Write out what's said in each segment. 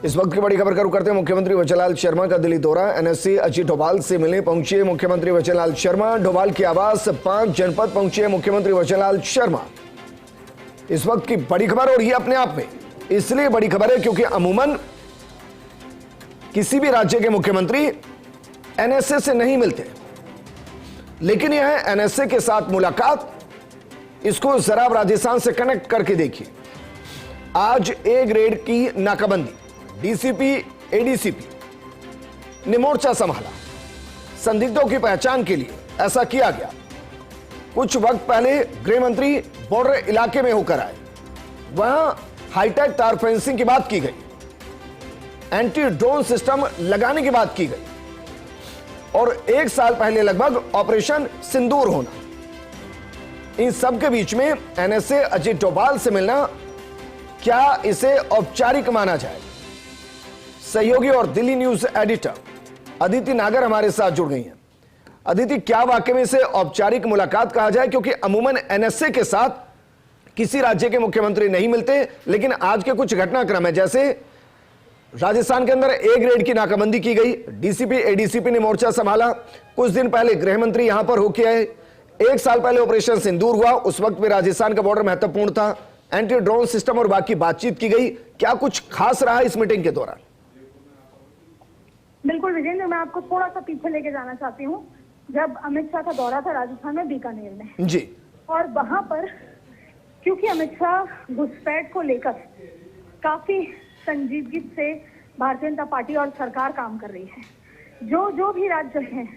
इस वक्त की बड़ी खबर का रुख करते हैं। मुख्यमंत्री वचनलाल शर्मा का दिल्ली दौरा। एनएससी अजीत डोभाल से मिलने पहुंचे मुख्यमंत्री वचनलाल शर्मा। डोभाल के आवास 5 जनपद पहुंचे मुख्यमंत्री वचनलाल शर्मा। इस वक्त की बड़ी खबर, और ये अपने आप में इसलिए बड़ी खबर है क्योंकि अमूमन किसी भी राज्य के मुख्यमंत्री एनएसए से नहीं मिलते, लेकिन यह है एनएसए के साथ मुलाकात। इसको जरा आप राजस्थान से कनेक्ट करके देखिए। आज ए ग्रेड की नाकाबंदी, डीसीपी एडीसीपी ने मोर्चा संभाला। संदिग्धों की पहचान के लिए ऐसा किया गया। कुछ वक्त पहले गृह मंत्री बॉर्डर इलाके में होकर आए, वहां हाईटेक तार फेंसिंग की बात की गई, एंटी ड्रोन सिस्टम लगाने की बात की गई, और 1 साल पहले लगभग ऑपरेशन सिंदूर होना। इन सब के बीच में एनएसए अजीत डोभाल से मिलना, क्या इसे औपचारिक माना जाए? सहयोगी और दिल्ली न्यूज एडिटर अदिति नागर हमारे साथ जुड़ गई हैं। अदिति, क्या वाकई में इसे औपचारिक मुलाकात कहा जाए? क्योंकि अमूमन एनएसए के साथ किसी राज्य के मुख्यमंत्री नहीं मिलते, लेकिन आज के कुछ घटनाक्रम है, जैसे राजस्थान के अंदर ए ग्रेड की नाकाबंदी की गई, डीसीपी एडीसीपी ने मोर्चा संभाला। कुछ दिन पहले गृह मंत्री यहां पर होके आए। 1 साल पहले ऑपरेशन सिंदूर हुआ, उस वक्त भी राजस्थान का बॉर्डर महत्वपूर्ण था। एंटी ड्रोन सिस्टम और बाकी बातचीत की गई। क्या कुछ खास रहा इस मीटिंग के दौरान? बिल्कुल विजेंद्र, मैं आपको थोड़ा सा पीछे लेके जाना चाहती हूँ। जब अमित शाह का दौरा था राजस्थान में बीकानेर में जी, और वहां पर क्योंकि अमित शाह घुसपैठ को लेकर काफी संजीदगी से भारतीय जनता पार्टी और सरकार काम कर रही है। जो भी राज्य हैं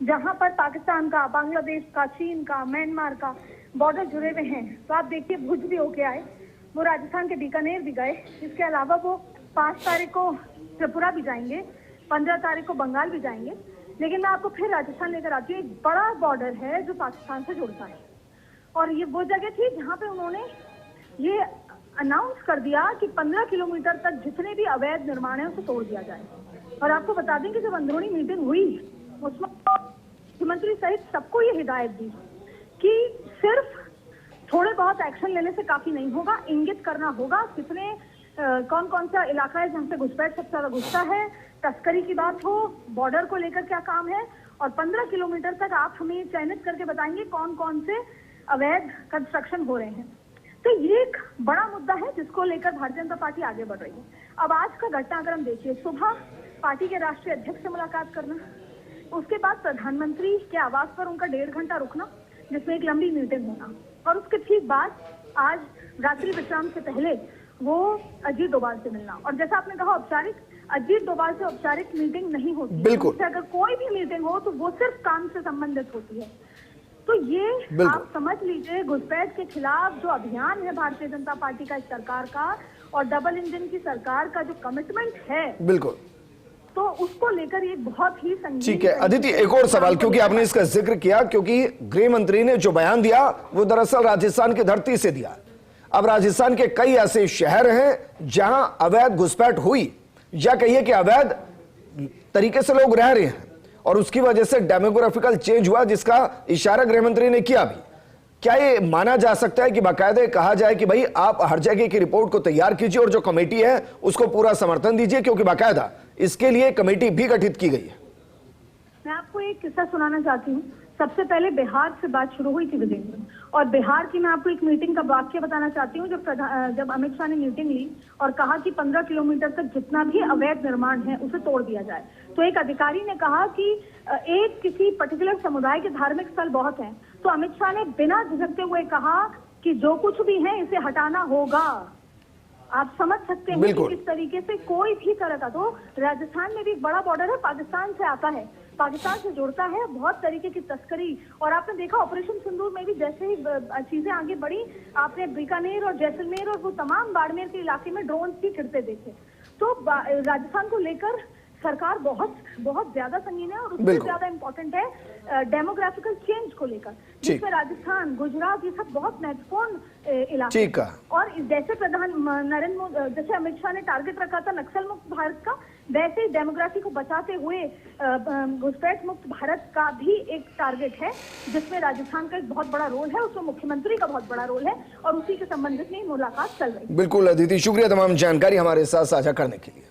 जहां पर पाकिस्तान का, बांग्लादेश का, चीन का, म्यांमार का बॉर्डर जुड़े हुए हैं, तो आप देखिए भुज भी होके आए, वो राजस्थान के बीकानेर भी गए। इसके अलावा वो 5 तारीख को त्रिपुरा भी जाएंगे, 15 तारीख को बंगाल भी जाएंगे। लेकिन मैं आपको फिर राजस्थान लेकर आती हूँ। एक बड़ा बॉर्डर है जो पाकिस्तान से जुड़ता है, और ये वो जगह थी जहाँ पे उन्होंने ये अनाउंस कर दिया कि 15 किलोमीटर तक जितने भी अवैध निर्माण है उसे तोड़ दिया जाए। और आपको बता दें कि जब अंदरूनी मीटिंग हुई उसमें मुख्यमंत्री सहित सबको ये हिदायत दी कि सिर्फ थोड़े बहुत एक्शन लेने से काफी नहीं होगा, इंगित करना होगा कितने कौन कौन सा इलाका है जहाँ से घुसपैठ सबसे ज्यादा घुसता है, तस्करी की बात हो, बॉर्डर को लेकर क्या काम है, और 15 किलोमीटर तक आप हमें चयनित करके बताएंगे कौन कौन से अवैध कंस्ट्रक्शन हो रहे हैं। तो ये एक बड़ा मुद्दा है जिसको लेकर भारतीय जनता पार्टी आगे बढ़ रही है। अब आज का घटनाक्रम देखिए, सुबह पार्टी के राष्ट्रीय अध्यक्ष से मुलाकात करना, उसके बाद प्रधानमंत्री के आवास पर उनका 1.5 घंटा रुकना जिसमें एक लंबी मीटिंग होना, और उसके ठीक बाद आज रात्रि विश्राम से पहले वो अजीत डोभाल से मिलना। और जैसा आपने कहा औपचारिक, अजीत डोभाल से औपचारिक मीटिंग नहीं होती। बिल्कुल, अगर कोई भी मीटिंग हो तो वो सिर्फ काम से संबंधित होती है। तो ये आप समझ लीजिए, घुसपैठ के खिलाफ जो अभियान है भारतीय जनता पार्टी का, इस सरकार का, और डबल इंजन की सरकार का जो कमिटमेंट है, बिल्कुल, तो उसको लेकर ये बहुत ही संगीन। ठीक है अदिति, एक और सवाल, क्योंकि आपने इसका जिक्र किया, क्योंकि गृह मंत्री ने जो बयान दिया वो दरअसल राजस्थान की धरती से दिया। अब राजस्थान के कई ऐसे शहर हैं जहां अवैध घुसपैठ हुई, या कहिए कि अवैध तरीके से लोग रह रहे हैं, और उसकी वजह से डेमोग्राफिकल चेंज हुआ, जिसका इशारा गृह मंत्री ने किया भी। क्या ये माना जा सकता है कि बाकायदे कहा जाए कि भाई आप हर जगह की रिपोर्ट को तैयार कीजिए और जो कमेटी है उसको पूरा समर्थन दीजिए, क्योंकि बाकायदा इसके लिए कमेटी भी गठित की गई है? मैं आपको एक किस्सा सुनाना चाहती हूँ। सबसे पहले बिहार से बात शुरू हुई थी विजेंद्र, और बिहार की मैं आपको एक मीटिंग का वाक्य बताना चाहती हूँ। जब अमित शाह ने मीटिंग ली और कहा कि 15 किलोमीटर तक जितना भी अवैध निर्माण है उसे तोड़ दिया जाए, तो एक अधिकारी ने कहा कि एक किसी पर्टिकुलर समुदाय के धार्मिक स्थल बहुत हैं, तो अमित शाह ने बिना झिझकते हुए कहा कि जो कुछ भी है इसे हटाना होगा। आप समझ सकते हैं कि इस तरीके से कोई भी तरह का, तो राजस्थान में भी एक बड़ा बॉर्डर है, पाकिस्तान से आता है, पाकिस्तान से जुड़ता है, बहुत तरीके की तस्करी। और आपने देखा ऑपरेशन सिंदूर में भी जैसे ही चीजें आगे बढ़ी, आपने बीकानेर और जैसलमेर और वो तमाम बाड़मेर के इलाके में ड्रोन भी गिरते देखे। तो राजस्थान को लेकर सरकार बहुत बहुत ज्यादा संगीन है, और उससे ज्यादा इम्पोर्टेंट है डेमोग्राफिकल चेंज को लेकर, जिसमें राजस्थान, गुजरात, ये सब बहुत महत्वपूर्ण इलाके। और जैसे जैसे अमित शाह ने टारगेट रखा था नक्सल मुक्त भारत का, वैसे ही डेमोग्राफी को बचाते हुए घुसपैठ मुक्त भारत का भी एक टारगेट है, जिसमें राजस्थान का एक बहुत बड़ा रोल है, उसमें मुख्यमंत्री का बहुत बड़ा रोल है, और उसी के संबंधित में मुलाकात चल रही है। बिल्कुल अदिति, शुक्रिया तमाम जानकारी हमारे साथ साझा करने के लिए।